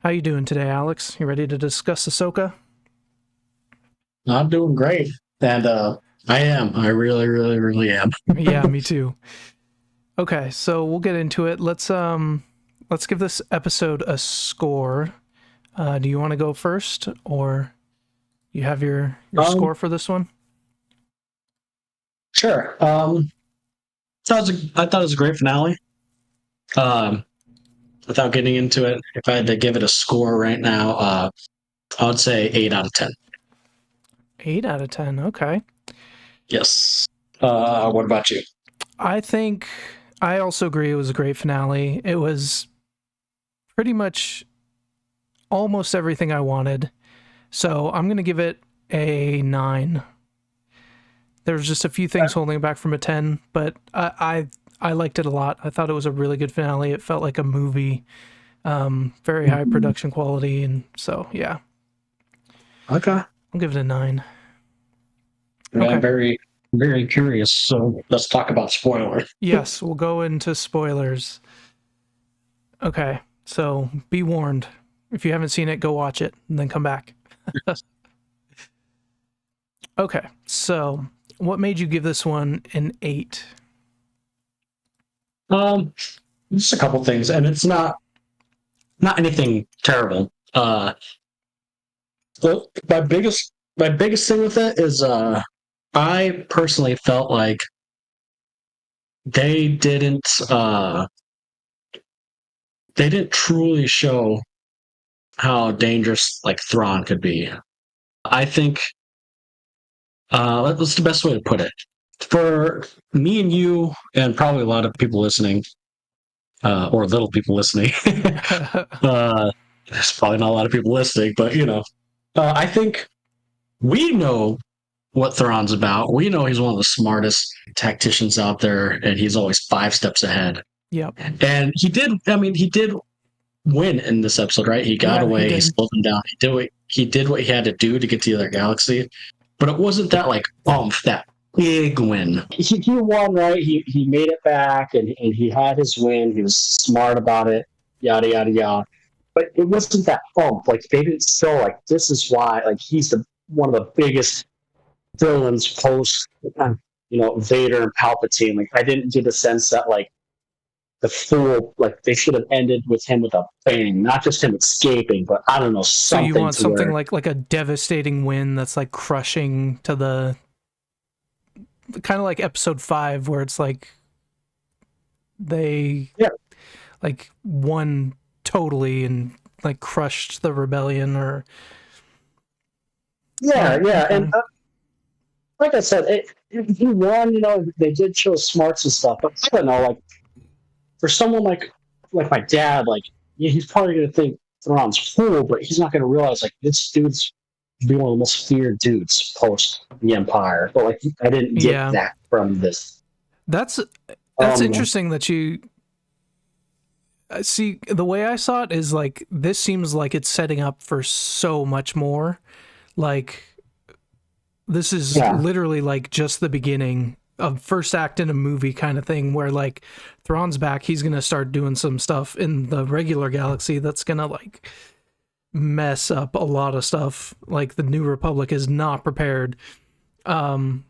How you doing today, Alex? You ready to discuss Ahsoka? I'm doing great. And I am. I really, really, really am. Yeah, me too. Okay, so we'll get into it. Let's give this episode a score. Do you want to go first, or you have your Um, score for this one? sure. I thought it was a great finale. Um, without getting into it, if I had to give it a score right now, I would say 8 out of 10. 8 out of 10. Okay. Yes. What about you? I think I also agree it was a great finale. It was pretty much almost everything I wanted. So I'm going to give it a 9. There's just a few things holding it back from a 10, but I liked it a lot. I thought it was a really good finale. It felt like a movie, very high production quality, and so yeah, Okay. I'll give it a 9. Yeah, I'm Okay. very, very curious. So let's talk about spoilers. Yes, we'll go into spoilers. Okay, so be warned. If you haven't seen it, go watch it and then come back. Okay, so what made you give this one an 8? Um, just a couple things, and it's not anything terrible. Well, my biggest thing with it is I personally felt like they didn't uh they didn't truly show how dangerous like Thrawn could be. I think what's the best way to put it? For me and you and probably a lot of people listening, or little people listening, there's probably not a lot of people listening, but I think we know what Thrawn's about. We know he's one of the smartest tacticians out there, and he's always 5 steps ahead. Yep. And he did. I mean, he did win in this episode, right? He got Yeah, he away. He did. slowed them down. He did what he had to do to get to the other galaxy. But it wasn't that like that big win. He won, right? He made it back, and he had his win. He was smart about it. Yada yada yada. But it wasn't that Like they didn't show like this is why like he's the one of the biggest villains post Vader and Palpatine. Like I didn't get the sense that like the full like they should have ended with him with a bang, not just him escaping, but I don't know So you something want to something where like a devastating win that's like crushing to the kind of like episode 5 where it's like they yeah like won totally and like crushed the rebellion or yeah and okay. like I said, he won. They did show smarts and stuff, but I don't know. Like for someone like my dad, like yeah, he's probably gonna think Thrawn's cool, but he's not gonna realize like this dude's be one of the most feared dudes post the Empire. But like I didn't get Yeah, that from this. that's interesting that you see. The way I saw it is like this seems like it's setting up for so much more. Like this is Yeah, literally like just the beginning of first act in a movie kind of thing where like Thrawn's back, he's gonna start doing some stuff in the regular galaxy that's gonna like mess up a lot of stuff. Like the New Republic is not prepared. Um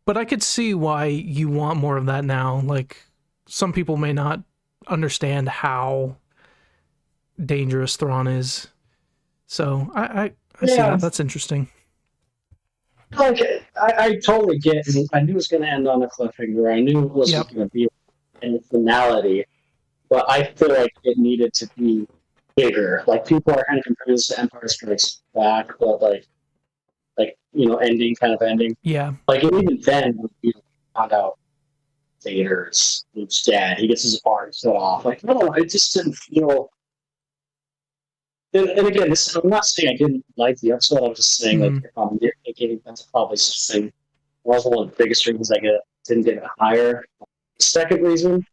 but I could see why you want more of that now. Like some people may not understand how dangerous Thrawn is. So I see yeah. that. That's interesting. Like I totally get. I knew it was going to end on a cliffhanger. I knew it Yep. wasn't going to be a finality, but I feel like it needed to be bigger. Like people are kind of comparing this to Empire Strikes Back, but ending kind of ending. Yeah. Like and even then, we found out Vader's Luke's dad. He gets his arm cut off. Like no, it just didn't feel. And again, I'm not saying I didn't like the episode. I'm just saying like Mm, if I'm nitpicking, that's probably something. Was one of the biggest reasons didn't get it higher. The second reason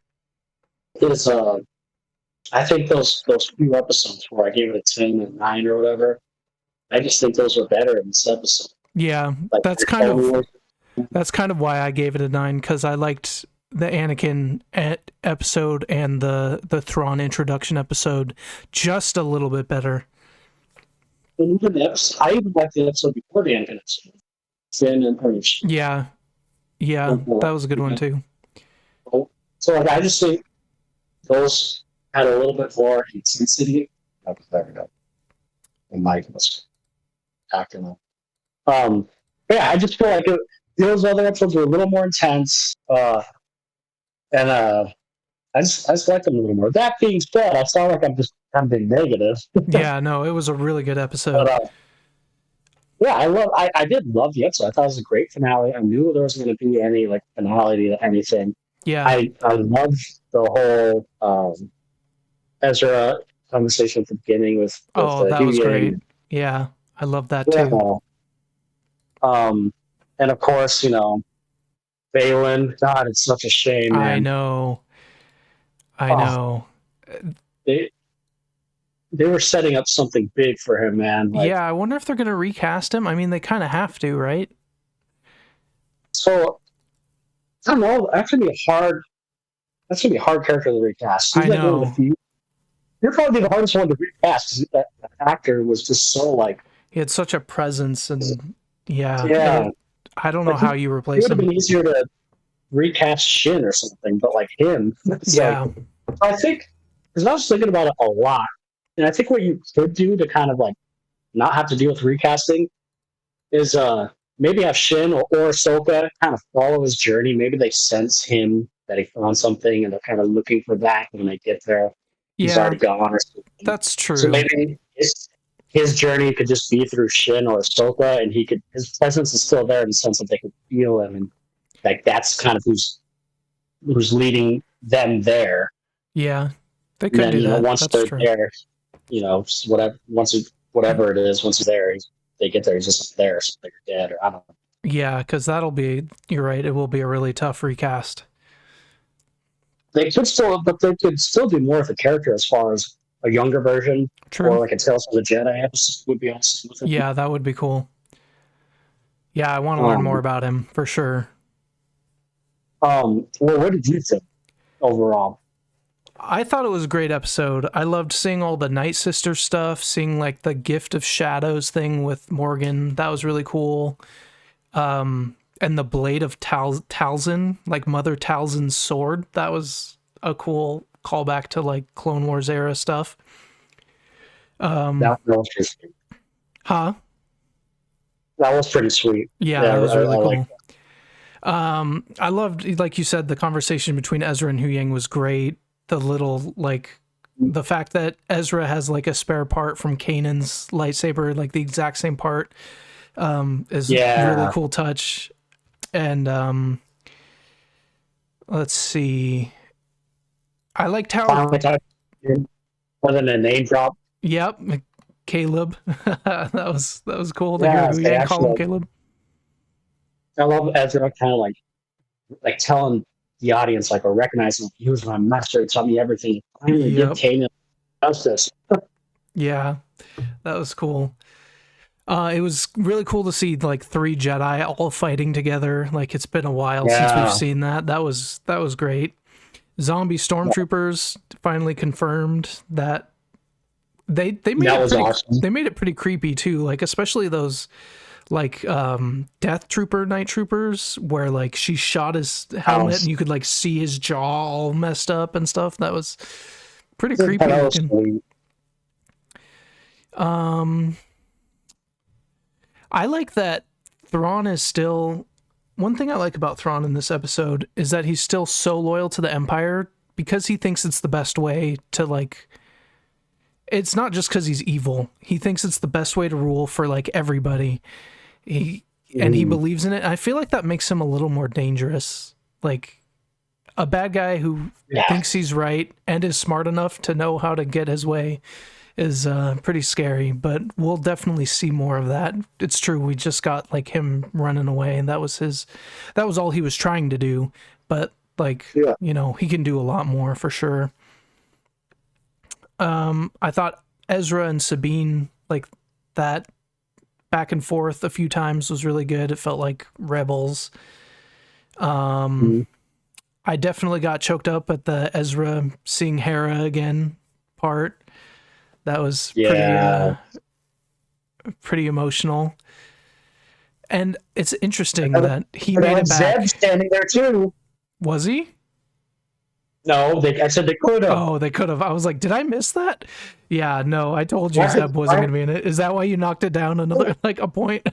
is I think those few episodes where I gave it a 10 and 9 or whatever. I just think those were better in this episode. yeah. Like That's kind of why I gave it a 9, because I liked Anakin episode and the Thrawn introduction episode just a little bit better. And even I even like the episode before the Anakin episode. Finn and Purge. Yeah, that was a good one too. So like, I just think those had a little bit more intensity. There we go. And Mike was acting up. Yeah, I just feel like those other episodes were a little more intense. And I just like them a little more. That being said, I sound like I'm being negative. Yeah, no, it was a really good episode. But, yeah, I did love the episode. I thought it was a great finale. I knew there wasn't going to be any like finality to anything. Yeah, I loved the whole Ezra conversation at the beginning with that was great. Yeah, I love that too. And of course, Balin. God, it's such a shame, man. I know. They were setting up something big for him, man. Like, yeah, I wonder if they're going to recast him. I mean, they kind of have to, right? So, I don't know. That's gonna be a hard character to recast. I know. You're probably the hardest one to recast because that actor was just so like. He had such a presence, and yeah. I don't know how you replace him. It would have been easier to recast Shin or something, but like him, I think because I was thinking about it a lot, and I think what you could do to kind of like not have to deal with recasting is maybe have Shin or Ahsoka kind of follow his journey. Maybe they sense him that he found something, and they're kind of looking for that when they get there. He's already gone or something. That's true. So maybe his journey could just be through Shin or Ahsoka, and his presence is still there in the sense that they can feel him, and like that's kind of who's leading them there. Yeah, they could do that. Once that's they're there, whatever it is, once he's there, they get there, he's just there, so they're dead, or I don't know. Yeah, because you're right, it will be a really tough recast. They could still do more with the character as far as a younger version. True. Or like a Tales of the Jedi episode would be awesome. Yeah, that would be cool. Yeah, I want to learn more about him for sure. Well, what did you think overall? I thought it was a great episode. I loved seeing all the Night Sister stuff, seeing like the Gift of Shadows thing with Morgan. That was really cool. And the blade of Talzin, like Mother Talzin's sword. That was a cool callback to like Clone Wars era stuff. That was pretty sweet. Huh? That was pretty sweet. Yeah, that was really cool. I loved, like you said, the conversation between Ezra and Huyang was great. The little, like, the fact that Ezra has like a spare part from Kanan's lightsaber, like the exact same part, is a really cool touch. And let's see. I liked how more than a name drop. Yep, Caleb. that was cool to hear Huyang call him Caleb. I love Ezra kind of like telling the audience, like, or recognizing he was my master, he taught me everything. Finally, give Kanan justice. Yeah, that was cool. It was really cool to see like 3 Jedi all fighting together. Like it's been a while since we've seen that. That was great. Zombie stormtroopers finally confirmed that they made it pretty creepy too. Like especially those like death trooper night troopers where like she shot his helmet and you could like see his jaw all messed up and stuff. That was pretty creepy looking. I like that Thrawn is still... One thing I like about Thrawn in this episode is that he's still so loyal to the Empire because he thinks it's the best way to, like... It's not just because he's evil. He thinks it's the best way to rule for, like, everybody. And he believes in it. I feel like that makes him a little more dangerous. Like, a bad guy who thinks he's right and is smart enough to know how to get his way is pretty scary, but we'll definitely see more of that. It's true, we just got like him running away, and that was all he was trying to do, but like he can do a lot more for sure. I thought Ezra and Sabine, like that back and forth a few times was really good. It felt like Rebels. I definitely got choked up at the Ezra seeing Hera again part. That was pretty emotional. And it's interesting that he made it back. Zeb standing there too. Was he? No, I said they could have. Oh, they could have. I was like, did I miss that? Yeah, no, I told you Zeb wasn't going to be in it. Is that why you knocked it down another, like, a point?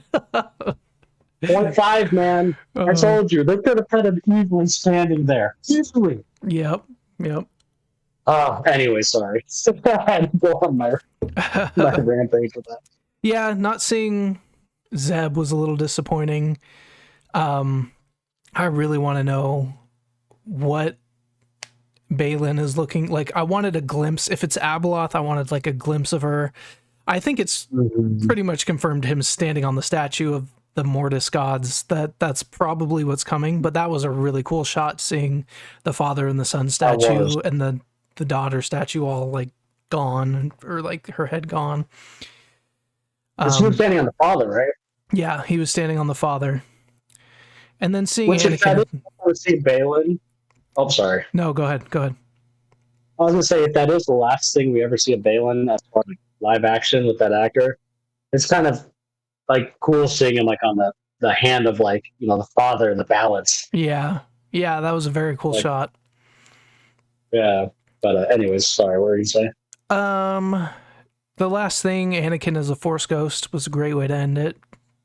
0.5, man. I told you. They could have had him easily standing there. Easily. Yep. Oh, anyway, sorry. I had to go on my rampage with that. Yeah, not seeing Zeb was a little disappointing. I really want to know what Baylan is looking like. I wanted a glimpse. If it's Abeloth, I wanted like a glimpse of her. I think it's pretty much confirmed him standing on the statue of the Mortis gods. That's probably what's coming. But that was a really cool shot, seeing the father and the son statue and the daughter statue all like gone, or like her head gone. He was standing on the father, right? Yeah, he was standing on the father. And then seeing Anakin. See Baylan. Oh, sorry. No, go ahead. I was gonna say, if that is the last thing we ever see of Baylan as far as live action with that actor, it's kind of like cool seeing him like on the hand of, like, you know, the father and the balance. Yeah, that was a very cool shot. Yeah, but anyways, sorry. What were you saying? The last thing, Anakin as a Force ghost, was a great way to end it.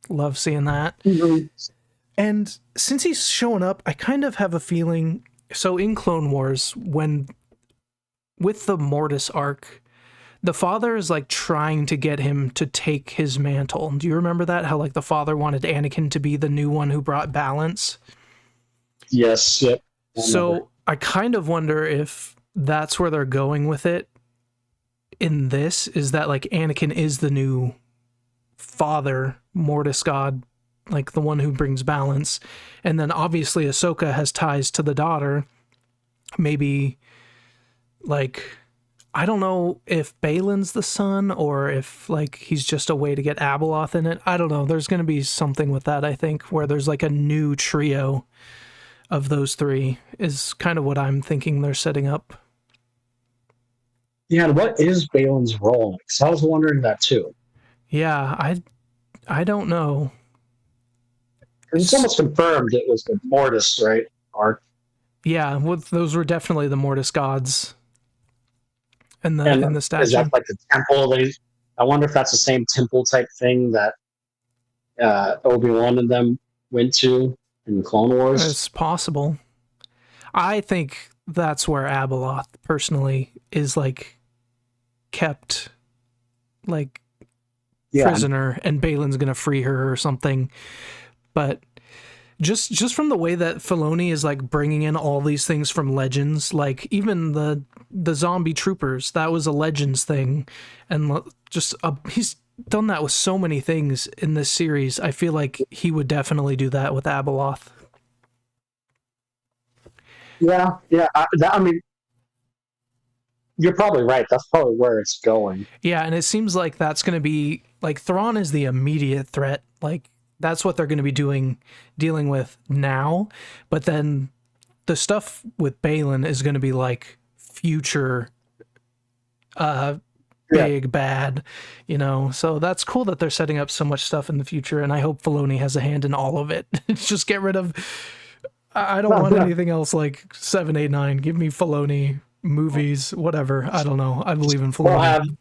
Love seeing that. Mm-hmm. And since he's showing up, I kind of have a feeling. So in Clone Wars, with the Mortis arc, the father is like trying to get him to take his mantle. Do you remember that? How like the father wanted Anakin to be the new one who brought balance? Yes. Yep. So I kind of wonder if that's where they're going with it in this, is that like Anakin is the new father, Mortis god, like the one who brings balance. And then obviously Ahsoka has ties to the daughter. Maybe, like, I don't know if Baylan's the son or if like he's just a way to get Abeloth in it. I don't know. There's going to be something with that, I think, where there's like a new trio of those three is kind of what I'm thinking they're setting up. Yeah, and what is Baylan's role? Because I was wondering that too. Yeah, I don't know. It's almost confirmed it was the Mortis, right? Arc. Yeah, those were definitely the Mortis gods. In the statue. Is that like the temple? I wonder if that's the same temple type thing that Obi-Wan and them went to in Clone Wars. It's possible. I think that's where Abeloth personally is like kept like prisoner, and Baylan's gonna free her or something. But just from the way that Filoni is like bringing in all these things from Legends, like even the zombie troopers, that was a Legends thing, and just he's done that with so many things in this series. I feel like he would definitely do that with Abeloth. Yeah. I mean, you're probably right. That's probably where it's going. Yeah, and it seems like that's going to be like Thrawn is the immediate threat. Like that's what they're going to be dealing with now. But then the stuff with Baylan is going to be like future big bad, you know. So that's cool that they're setting up so much stuff in the future, and I hope Filoni has a hand in all of it. Just get rid of I don't want anything else like 7, 8, 9. Give me Filoni movies, whatever. I don't know. I believe in Filoni.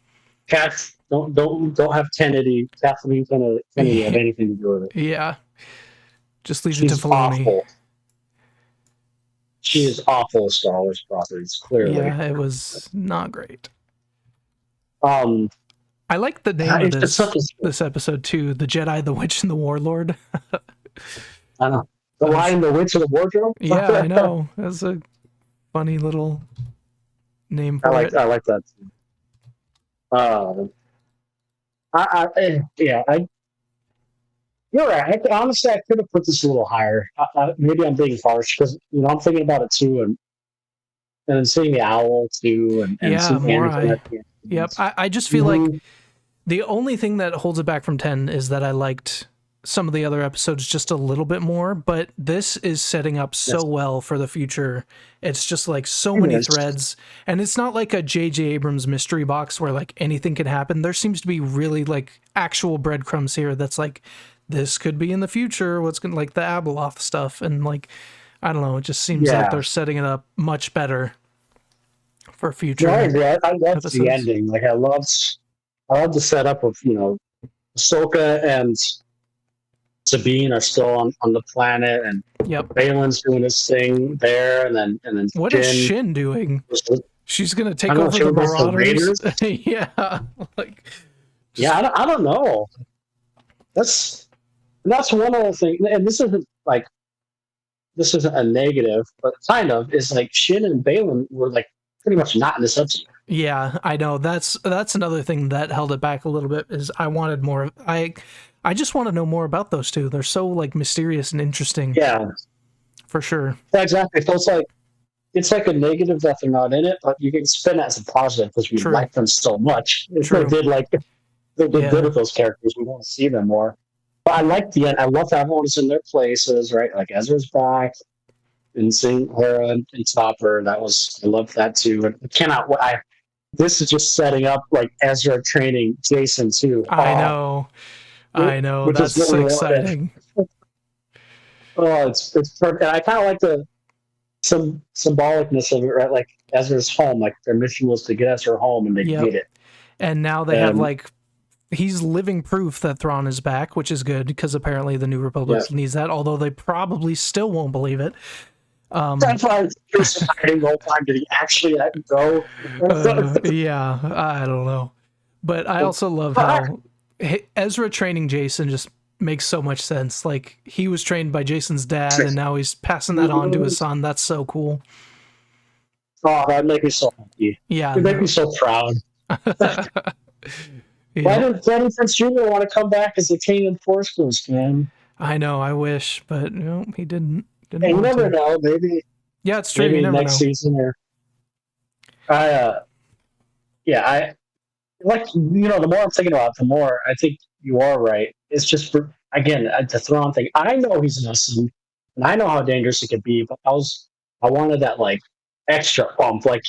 Don't have Kennedy. Kathleen Kennedy have anything to do with it. Yeah. Just leave it to Filoni. Awful. She is awful at Star Wars properties, clearly. Yeah, it was not great. I like the name of this episode too, The Jedi, the Witch, and the Warlord. I know. The Lion, the Witch, and the Wardrobe? Yeah, I know. That's a funny little name for it. I like that too. You're right. Honestly, I could have put this a little higher. Maybe I'm being harsh because I'm thinking about it too, and then seeing the owl too, and seeing Anakin. Yep. I just feel like the only thing that holds it back from 10 is that I liked some of the other episodes just a little bit more, but this is setting up so well for the future. It's just like so many threads, and it's not like a J.J. Abrams mystery box where like anything can happen. There seems to be really like actual breadcrumbs here that's like, this could be in the future, what's going to, like the Abeloth stuff, and like, I don't know, it just seems like they're setting it up much better for future. Yeah, I agree. I love the ending. Like I love the setup of, you know, Ahsoka and Sabine are still on the planet, and Balin's doing his thing there, and then what is Shin doing? She's gonna take over the Marauders. Yeah, like I don't know. That's one other thing, and this isn't a negative, but kind of is like Shin and Balin were like pretty much not in this episode. Yeah, I know. That's another thing that held it back a little bit. Is I wanted more. I just want to know more about those two. They're so like mysterious and interesting. Yeah, for sure. Yeah, exactly. So it's like a negative that they're not in it, but you can spin it as a positive because we like them so much. They did good with those characters. We want to see them more. But I like the end. I love that everyone's in their places, right? Like Ezra's back and seeing Hera and Topper. I love that too. And this is just setting up like Ezra training Jason too. I know. That's so exciting. It's perfect. And I kind of like some symbolicness of it, right? Like Ezra's home. Like their mission was to get Ezra home, and they did it. And now they have like, he's living proof that Thrawn is back, which is good because apparently the New Republic needs that. Although they probably still won't believe it. That's why I was hiding the whole time. Did he actually go? Yeah, I don't know. But I also love how Ezra training Jason just makes so much sense. Like he was trained by Jason's dad, and now he's passing that on to his son. That's so cool. Oh, that'd make me so happy. Yeah, it'd make me so proud. Why didn't Freddie Prinze Jr. want to come back as a Kanan Force Ghost, man? I know, I wish, but no, he didn't. And you never know. Maybe. Yeah, it's true. Maybe you never next know. season, or I like, you know, the more I'm thinking about it, the more I think you are right. It's just again the Thrawn thing. I know he's innocent, and I know how dangerous it could be, but I wanted that like extra bump. Like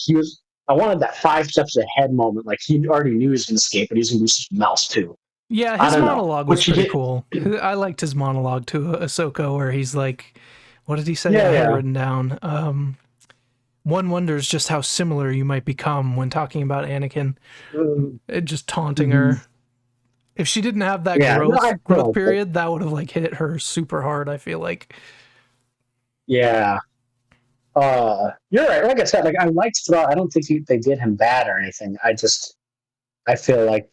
I wanted that 5 steps ahead moment. Like he already knew he was going to escape, but he was going to do something else too. Yeah, his monologue was pretty cool. I liked his monologue to Ahsoka, where he's like, what did he say? I had written down. One wonders just how similar you might become when talking about Anakin. Just taunting her. If she didn't have that growth period, that would have like hit her super hard, I feel like. Yeah. You're right. Like I said, like I liked Thrawn. I don't think they did him bad or anything. I feel like,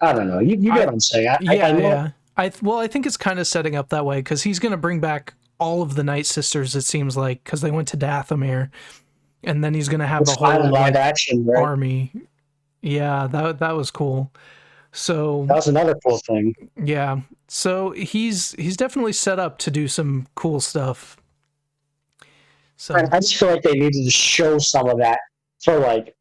I don't know. You get what I'm saying. I think it's kind of setting up that way because he's going to bring back all of the Night Sisters, it seems like, because they went to Dathomir, and then he's going to have the whole live action, right? army. Yeah, that was cool. So that was another cool thing. Yeah, so he's definitely set up to do some cool stuff. So I just feel like they needed to show some of that for like,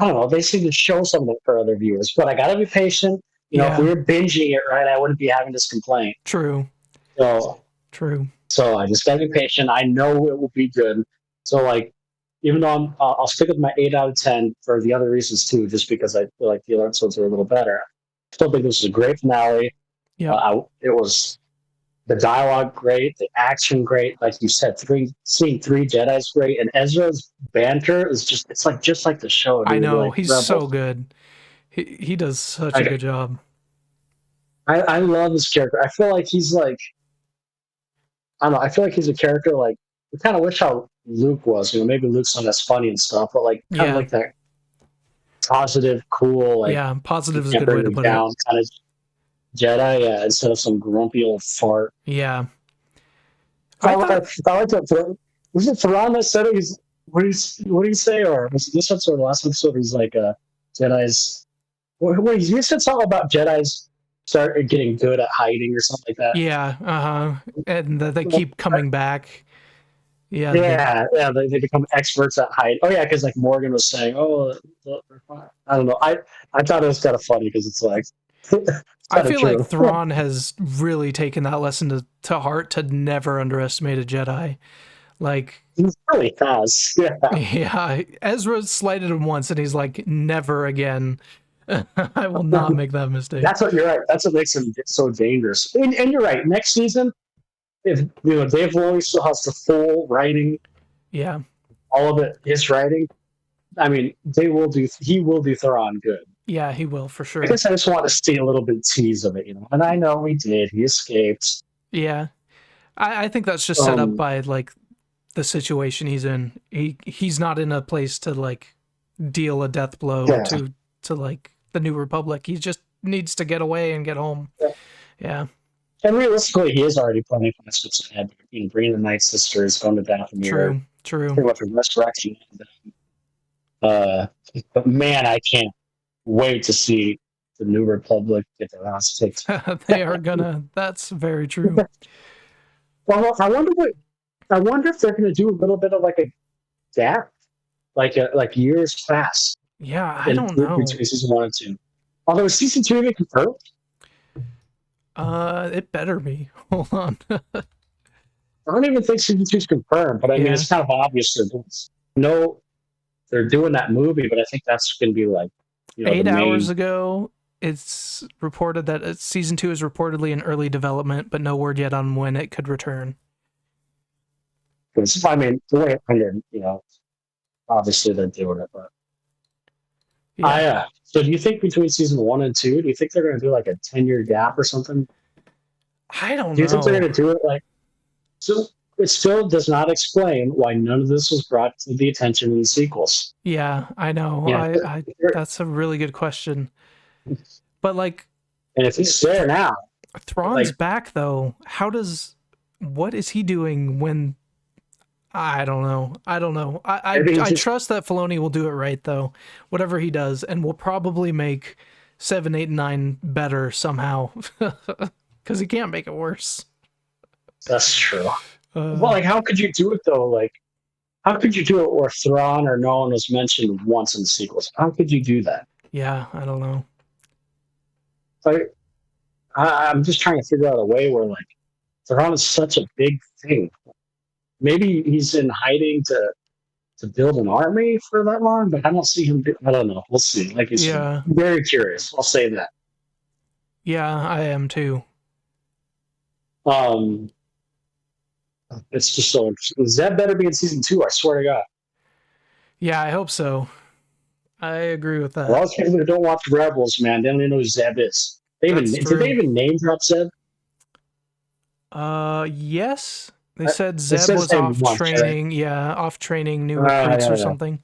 I don't know. They seem to show some of it for other viewers, but I gotta be patient. You know, if we were binging it, right, I wouldn't be having this complaint. True. True. So I just gotta be patient. I know it will be good. So like, even though I'll stick with my 8 out of 10 for the other reasons too, just because I feel like the other episodes are a little better. I still think this is a great finale. Yeah. It was the dialogue great, the action great, like you said, seeing 3 Jedi's great, and Ezra's banter is just like the show. Dude. I know, like, he's so good. He does such a good job. I love this character. I feel like he's like, I don't know, I feel like he's a character like, I kind of wish how Luke was. You know, maybe Luke's not as funny and stuff, but like kind of like that positive, cool, like positive is a good way to put it. Kind of Jedi, instead of some grumpy old fart. Yeah. I like that. Was it Thrawn that said it? What did he say? Or was it this episode or the last episode? He's like, Jedi's. Wait, he said something about Jedi's start getting good at hiding or something like that. Yeah, and they keep coming back. Yeah, they become experts at hiding. Oh yeah, because like Morgan was saying, I don't know. I thought it was kind of funny because it's like, I feel like Thrawn has really taken that lesson to heart to never underestimate a Jedi. Like, he really has. Yeah, Ezra slighted him once, and he's like, "Never again. I will not make that mistake." That's what you're right. That's what makes him so dangerous. And you're right. Next season, if Dave Filoni still has the full writing, all of it, his writing. I mean, he will do Thrawn good. Yeah, he will for sure. I guess I just want to see a little bit tease of it, And I know he did. He escaped. Yeah, I think that's just set up by like the situation he's in. He's not in a place to like deal a death blow to like the New Republic. He just needs to get away and get home. Yeah. And realistically, he is already planning for this ahead. Bringing the Night Sisters, going to Dathomir. True. Pretty much a resurrection. But man, I can't wait to see the New Republic get their ass kicked. They are gonna. That's very true. Well, I wonder if they're gonna do a little bit of like a gap, like years pass. Yeah, I don't know. Between season 1 and 2. Although is season 2 even confirmed? It better be. Hold on. I don't even think season 2 is confirmed, but I mean it's kind of obvious they're doing that movie, but I think that's gonna be like 8 hours ago. It's reported that season 2 is reportedly in early development, but no word yet on when it could return. I mean, the way it ended, obviously they're doing it, but so do you think between season 1 and 2, do you think they're going to do like a 10-year gap or something? I don't know. Do you think they're going to do it like? So it still does not explain why none of this was brought to the attention in the sequels. Yeah, I know. Yeah, that's a really good question. But like, and if he's there now, Thrawn's back though. What is he doing when? I don't know. I trust that Filoni will do it right though, whatever he does, and will probably make 7, 8, and 9 better somehow, because he can't make it worse. That's true. Well, like, how could you do it though? Like, how could you do it where Thrawn or no one was mentioned once in the sequels? How could you do that? Yeah, I don't know. Like, I'm just trying to figure out a way where like Thrawn is such a big thing. Maybe he's in hiding to build an army for that long, but I don't see him. I don't know. We'll see. Like, he's very curious. I'll say that. Yeah, I am too. It's just so interesting. Zeb better be in season 2. I swear to God. Yeah, I hope so. I agree with that. For all those people who don't watch Rebels, man, they don't even know who Zeb is. Did they even name drop Zeb? Yes. They said Zeb was off training. Right? Yeah, off training new recruits or something.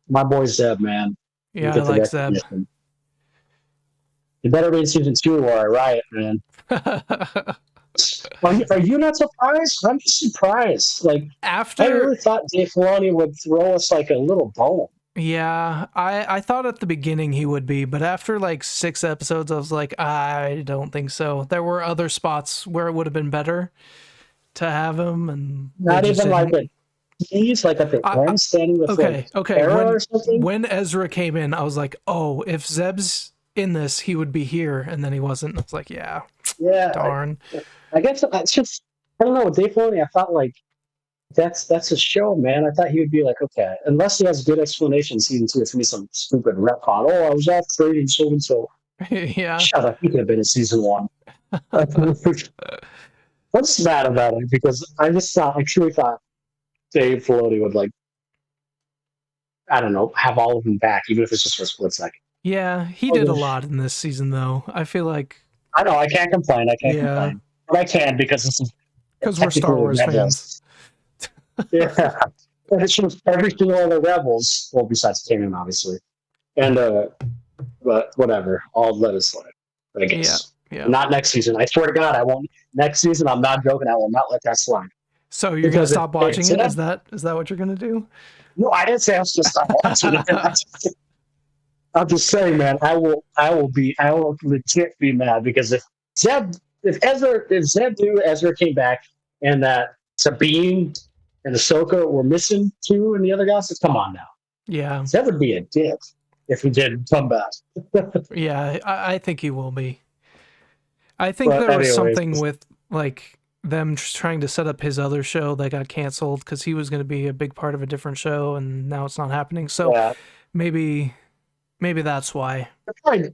My boy Zeb, man. Yeah, I like Zeb. You better be in season 2 or I riot, man. Are you not surprised? I'm just surprised. Like, I really thought Dave Filoni would throw us like a little bone. Yeah, I thought at the beginning he would be, but after like 6 episodes, I was like, I don't think so. There were other spots where it would have been better to have him, and not even like he's like at the end standing with or something. When Ezra came in, I was like, oh, if Zeb's in this, he would be here, and then he wasn't. I was like, yeah, darn. I guess it's just, I don't know. With Dave Filoni, I thought like that's a show, man. I thought he would be like, okay, unless he has good explanation. Season 2, it's gonna be some stupid retcon. Oh, I was off trading so and so. Yeah, shut up. He could have been in season 1. What's mad about it? Because I truly thought Dave Filoni would like, I don't know, have all of them back, even if it's just for a split second. Yeah, he did a lot in this season, though. I feel like I know I can't complain. Complain, but I can because we're Star Wars fans. Yeah, it's just every single other Rebels. Well, besides Kanan, obviously, and but whatever. I'll let it slide. I guess. Yeah. Not next season. I swear to God, I won't. Next season, I'm not joking. I will not let that slide. So you're gonna stop watching it? Is that what you're gonna do? No, I didn't say I was gonna stop watching it. I'm just saying, man. I will legit be mad because if Zeb knew Ezra came back and that Sabine and Ahsoka were missing too, and the other guys, come on now. Yeah, Zeb would be a dick if he did come back. Yeah, I think he will be. I think But there was anyways, something with like them just trying to set up his other show that got canceled because he was going to be a big part of a different show, and now it's not happening. So yeah, maybe that's why. they're probably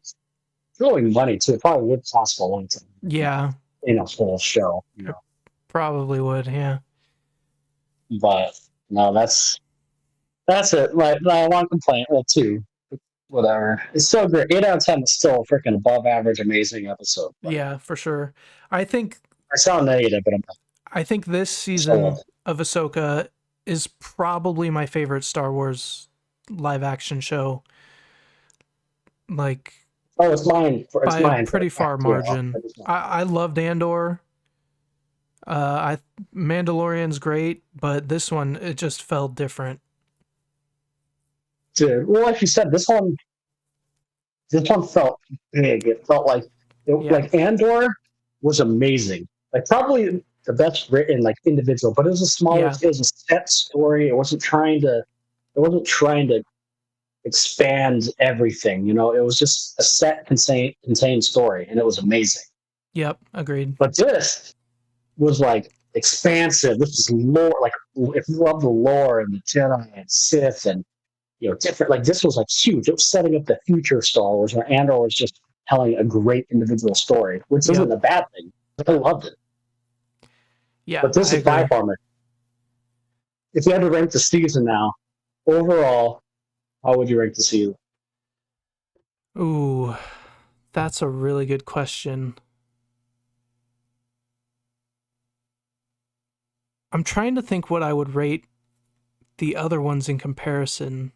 throwing money too. It probably would cost a long time Yeah, in a whole show, it probably would. Yeah. But no, that's it. My one complaint, well, two, whatever. It's so great. 8 out of 10 is still a freaking above average, amazing episode. But Yeah, for sure. I think I sound negative, but this season of Ahsoka is probably my favorite Star Wars live action show. Like it's mine. It's by a mine. pretty far margin. I loved Andor. I Mandalorian's great, but this one it just felt different. Dude, well, like you said, this one felt big. It felt like like Andor was amazing. Like probably the best written like individual, but it was a smaller. It was a set story. It wasn't trying to expand everything. It was just a set contained story, and it was amazing. Yep, agreed. But this was like expansive. This is lore. Like if you love the lore and the Jedi and Sith and different, like this was like huge. It was setting up the future of Star Wars, where Andor was just telling a great individual story, which isn't a bad thing. I loved it. Yeah, but this is by far. If you had to rank the season now, overall, how would you rank the season? Ooh, that's a really good question. I'm trying to think what I would rate the other ones in comparison.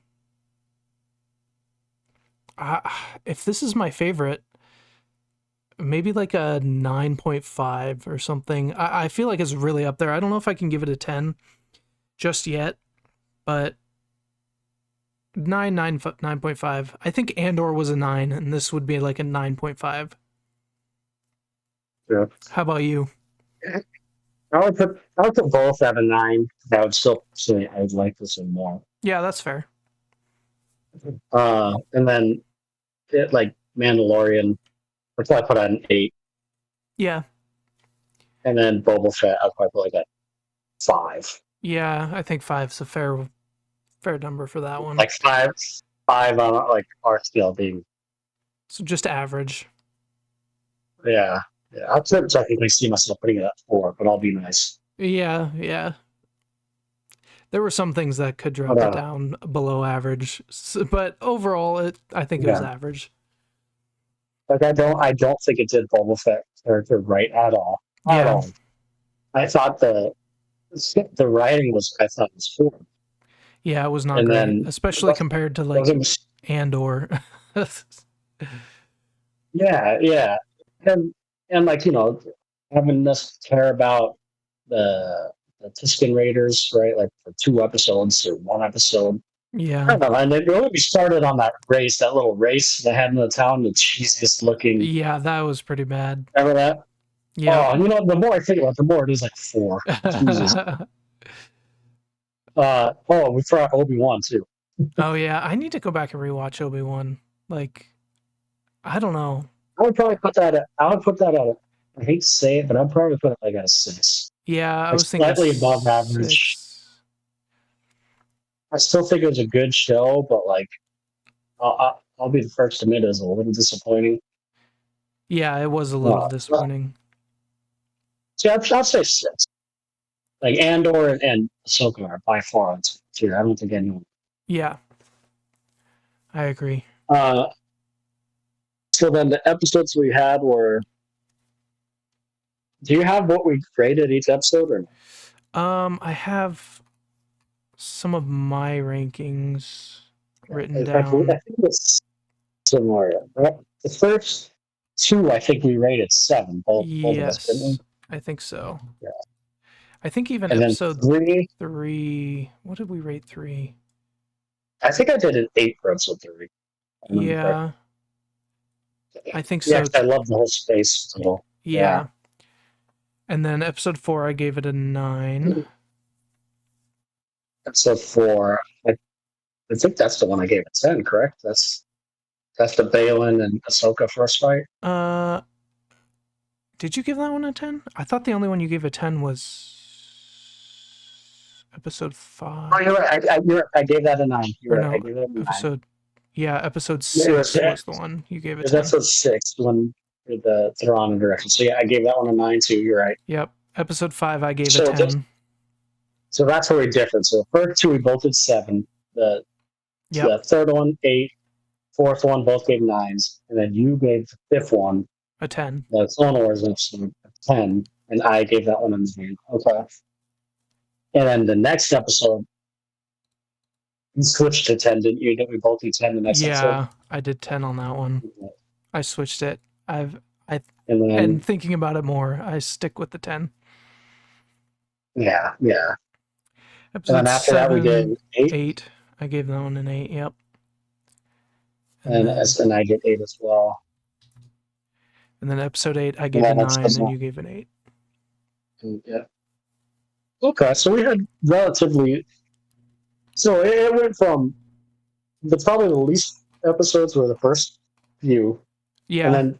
If this is my favorite, maybe like a 9.5 or something. I feel like it's really up there. I don't know if I can give it a 10 just yet, but 9.5. I think Andor was a 9, and this would be like a 9.5. Yeah. How about you? I would put both at a 9. I would still say I would like this one more. Yeah, that's fair. And then it like Mandalorian, I'd probably put at an 8. Yeah. And then Boba Fett, I'd probably put like at 5. Yeah, I think 5's a fair number for that one. Like 5 on like our scale being. So just average. Yeah. I'd technically see myself putting it at 4, but I'll be nice. Yeah. There were some things that could drop it down below average, but overall, I think it was average. Like I don't think it did Boba Fett character right at all. At all. I thought the writing was poor. Yeah, it was not great, especially compared to like Andor. Yeah, and like having us care about the Tusken Raiders, right? Like for 2 episodes or 1 episode. Yeah, I don't know. And they really started on that little race they had in the town, the cheesiest looking. Yeah, that was pretty bad. Remember that? Yeah. Oh, the more I think about it, the more it is like 4. Jesus. We forgot Obi-Wan too. Oh yeah, I need to go back and rewatch Obi-Wan. Like, I don't know. I would probably put that at. I hate to say it, but I'd probably put it like at a 6. Yeah, I was thinking slightly above average. I still think it was a good show, but like, I'll be the first to admit it was a little disappointing. Yeah, it was a little disappointing. See, I'd say 6. Like Andor and Ahsoka are by far on tier. I don't think anyone. Yeah, I agree. So then the episodes we had were. Do you have what we graded each episode, or? I have some of my rankings written down. I think it's similar. Right? The first 2, I think we rated 7. Both of us, didn't we? I think so. Yeah. I think even and episode 3. What did we rate 3? I think I did an 8 for episode 3. Yeah. I think so. Yeah, I love the whole space. So, yeah. And then episode 4, I gave it a 9. Episode 4, I think that's the one I gave a 10, correct? That's the Balin and Ahsoka first fight. Did you give that one a 10? I thought the only one you gave a 10 was episode 5. Oh, you're right. I gave that a 9. You're Or right. no, I gave that a 9. episode It was 6 was the one you gave a It was 10. episode 6 when the Thrawn direction. So yeah, I gave that one a 9 too. You're right. Yep. Episode 5 I gave So a 10. So that's where we differ. So the first two we both did 7. The third one 8. Fourth one both gave 9s, and then you gave the fifth one a 10. The Clone Wars episode a 10, and I gave that one a 9. Okay. And then the next episode, you switched to 10, didn't you? Did we both do 10 the next episode? Yeah, I did 10 on that one. Okay. I switched it. And thinking about it more, I stick with the 10. Yeah. Episode and then after 7, that, we did 8. 8. I gave that one an 8, yep. And I did 8 as well. And then episode 8, I gave a 9, and you gave an 8. Yeah. Okay, so we had relatively... So it went from... Probably the least episodes were the first few. Yeah. And then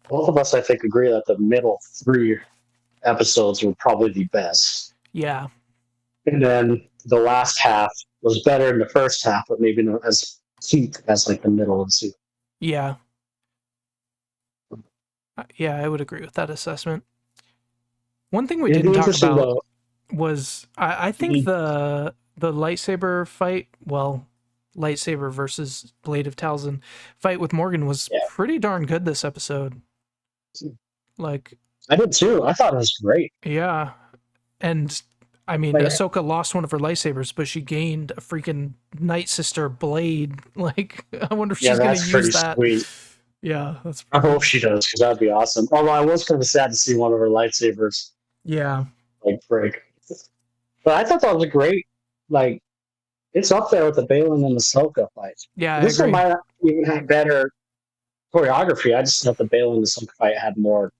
both of us, I think, agree that the middle 3 episodes were probably the best. Yeah. And then the last half was better in the first half, but maybe not as peak as like the middle of the season. Yeah. Yeah, I would agree with that assessment. One thing we didn't talk about was I think the lightsaber fight, lightsaber versus Blade of Talzin fight with Morgan was pretty darn good this episode. Like, I did too. I thought it was great. Yeah. And I mean, Ahsoka lost one of her lightsabers, but she gained a freaking Night Sister blade. Like, I wonder if she's going to use that. Sweet. Yeah, that's. I hope she does, because that'd be awesome. Although I was kind of sad to see one of her lightsabers. Yeah. Break. But I thought that was a great. It's up there with the Balin and Ahsoka fights. Yeah, this one might even have better choreography. I just thought the Balin and Ahsoka fight had more.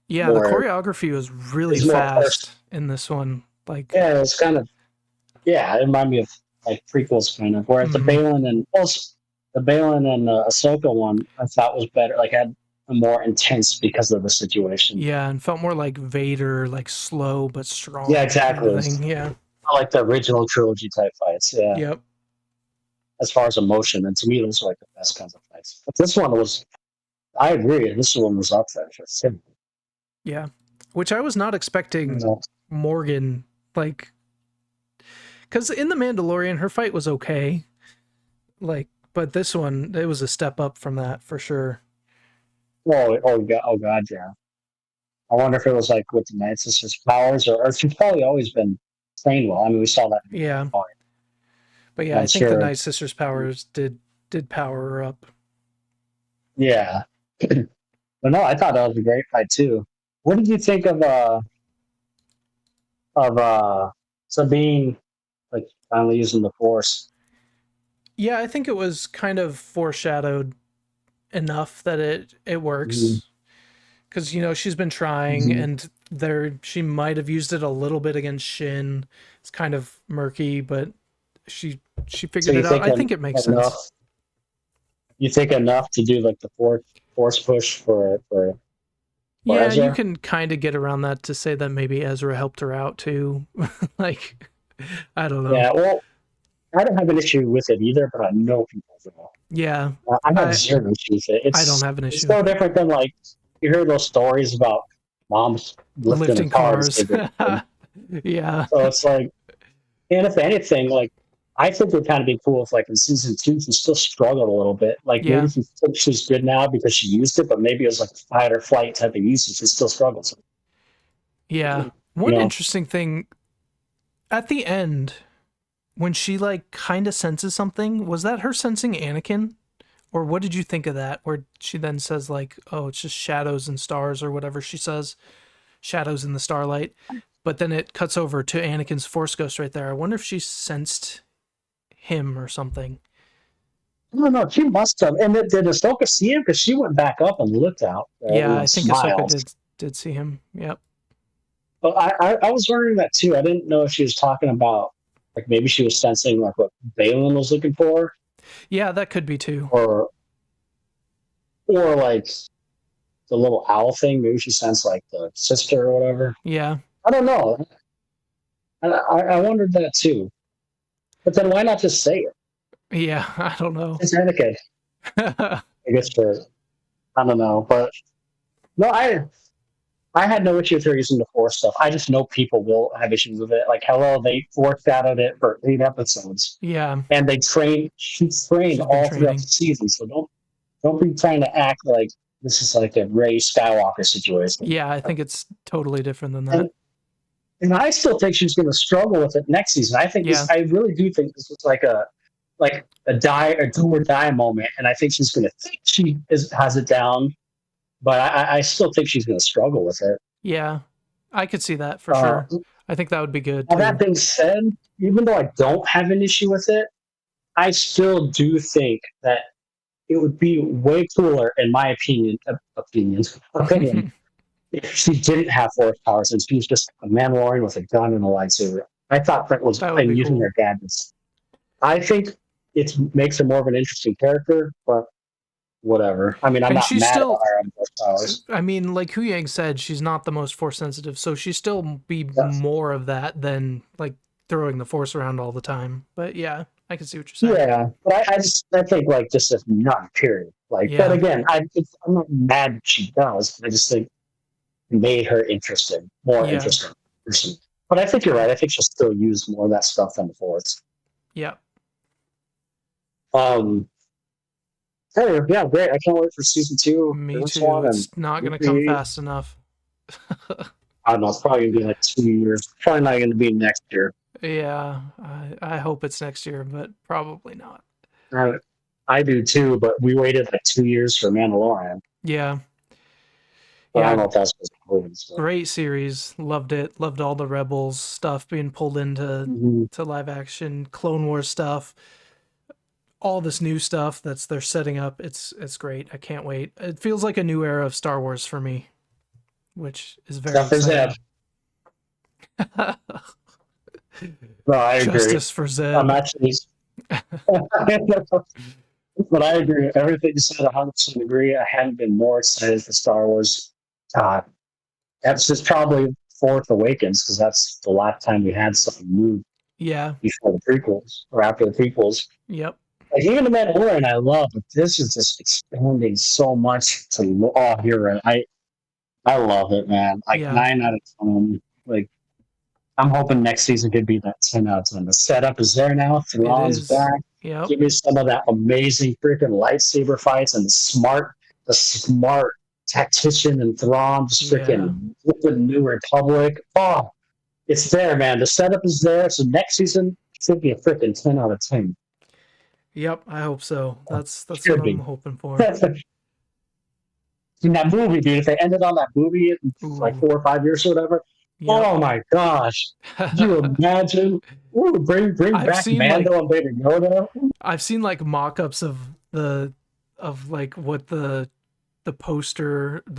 Yeah, the choreography was really fast in this one. It was kind of. Yeah, it reminded me of prequels kind of. Whereas the Balin and Ahsoka one, I thought was better. Had a more intense because of the situation. Yeah, and felt more like Vader, slow but strong. Yeah, exactly. Kind of thing. Yeah, I like the original trilogy type fights. Yeah. Yep. As far as emotion, and to me, those are the best kinds of fights. But this one was, I agree. This one was up there. Yeah, which I was not expecting. Morgan, because in The Mandalorian, her fight was okay. But this one, it was a step up from that for sure. Oh God, yeah. I wonder if it was with the Night Sister's powers, or she's probably always been trained well. I mean, we saw that. Yeah. But yeah, I think the Night Sister's powers did power her up. Yeah. But no, I thought that was a great fight too. What did you think of Sabine finally using the Force? Yeah, I think it was kind of foreshadowed enough that it works. Because she's been trying, and she might have used it a little bit against Shin. It's kind of murky, but she figured it out. I think it makes sense. You think enough to do the Force push for yeah, Ezra? You can kind of get around that to say that maybe Ezra helped her out too. I don't know. Yeah, well, I don't have an issue with it either, but I know people do. Yeah. I have zero issue with it. I don't have an issue. It's no different than you hear those stories about moms lifting cars. Yeah. So it's and if anything, I think it would kind of be cool if in season 2 she still struggled a little bit. Maybe she thinks she's good now because she used it, but maybe it was a fight or flight type of usage. She still struggles. Yeah. One interesting thing at the end, when she kind of senses something, was that her sensing Anakin? Or what did you think of that? Where she then says oh, it's just shadows and stars, or whatever she says, shadows in the starlight. But then it cuts over to Anakin's Force Ghost right there. I wonder if she sensed him or something. I don't know. She must have. And did Ahsoka see him? Because she went back up and looked out. Yeah, I think Ahsoka did see him. Yep. But I was wondering that too. I didn't know if she was talking about maybe she was sensing what Balin was looking for. Yeah, that could be too. Or or like the little owl thing. Maybe she sends like the sister or whatever. Yeah. I don't know. I wondered that too. But then why not just say it? Yeah, I don't know. It's Anakin. I guess I don't know, but no, I had no issue with her using the Force stuff. I just know people will have issues with it. Like, hello, they foreshadowed it for 8 episodes, Yeah, and she trained she's been all throughout training. the season. So don't be trying to act like this is like a Rey Skywalker situation. Yeah, I think it's totally different than that. And I still think she's going to struggle with it next season. I think I really do think this was like a do or die moment, and I think she's going to think she has it down, but I still think she's going to struggle with it. Yeah, I could see that for sure. I think that would be good. Now, that being said, even though I don't have an issue with it, I still do think that it would be way cooler, in my opinion, if she didn't have Force powers and she was just a Mandalorian with a gun and a lightsaber. I thought that was using cool. her gadgets. I think it makes her more of an interesting character, but whatever. I mean, I'm not mad about her on Force powers. I mean, like Hu Yang said, she's not the most Force sensitive, so she still be more of that than like throwing the Force around all the time. But yeah, I can see what you're saying. Yeah, but I think like just as none, period. Like, but again, I'm not mad that she does. I just think it made her more interesting. But I think you're right. I think she'll still use more of that stuff than the Force. Yeah. Hey, yeah, great. I can't wait for season 2. Me too. It's not going to come fast enough. I don't know. It's probably going to be like 2 years. Probably not going to be next year. Yeah, I hope it's next year, but probably not. I do too, but we waited like 2 years for Mandalorian. Yeah. But I don't know if that's supposed to be. Great series. Loved it. Loved all the Rebels stuff being pulled into to live action, Clone Wars stuff. All this new stuff they're setting up. It's great. I can't wait. It feels like a new era of Star Wars for me, which is very exciting. No, I agree. Justice for Zed. I'm actually, but I agree. Everything you said, 100% agree. I hadn't been more excited for Star Wars. That's just probably Force Awakens, because that's the last time we had something new. Yeah. Before the prequels or after the prequels. Yep. Like, even the Mandalorian I love, but this is just expanding so much to. Oh, you're right. I love it, man. Like 9 out of 10. Like, I'm hoping next season could be that 10 out of 10. The setup is there now. Thrawn's back. Yep. Give me some of that amazing freaking lightsaber fights and the smart tactician and Thrawn just freaking with the New Republic. Oh, it's there, man. The setup is there. So next season should be a freaking 10 out of 10. Yep, I hope so. That's what I'm hoping for. In that movie, dude, if they ended on that movie in like 4 or 5 years or whatever, oh my gosh. Could you imagine? Ooh, bring back Mando and Baby Yoda. I've seen like mock-ups of like what the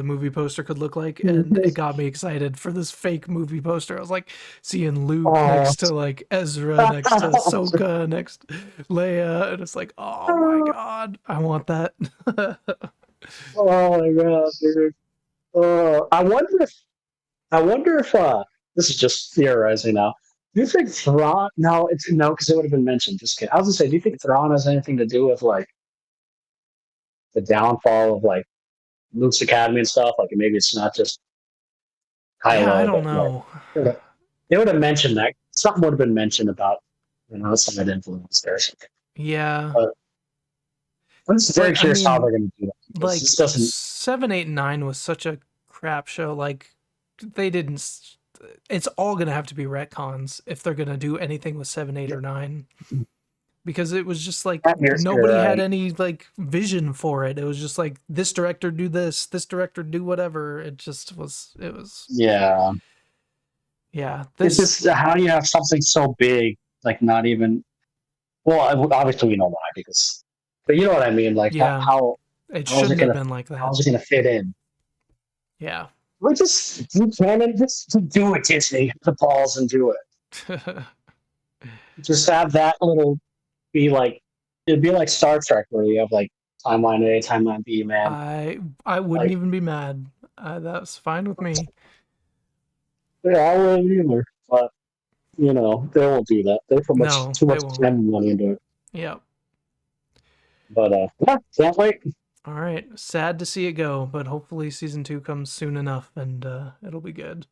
movie poster could look like, and it got me excited for this fake movie poster. I was like seeing Luke next to like Ezra, next to Ahsoka, next Leia, and it's like, oh my god, I want that. Oh my god, dude. I wonder if this is just theorizing now. Do you think Thrawn? No, because it would have been mentioned. Just kidding. I was gonna say, do you think Thrawn has anything to do with like the downfall of like Luke's Academy and stuff? Like, maybe it's not just Kylo. Yeah, I don't know. Like, they would have mentioned that. Something would have been mentioned about some influence there or something. Yeah. But I'm just very curious how they're going to do that. Like 7, 8, and 9 was such a crap show. Like, they didn't. It's all going to have to be retcons if they're going to do anything with 7, 8, or 9. Because it was just like nobody had any like vision for it. It was just like, this director do this director do whatever. It was. Yeah. Yeah. It's just how do you have something so big, like not even. Well, obviously we know why, but you know what I mean. Like how it shouldn't have been like that. How's it going to fit in? Yeah. We just do it, Disney. The balls and do it. Just have that little. It'd be like Star Trek, where you have like timeline A, timeline B, man. I wouldn't Like, even be mad. That's fine with me. yeah, I wouldn't either. But they won't do that. They put No, too they much won't. time and money into it. Yep. But yeah, can't wait. All right. Sad to see it go, but hopefully season 2 comes soon enough and it'll be good.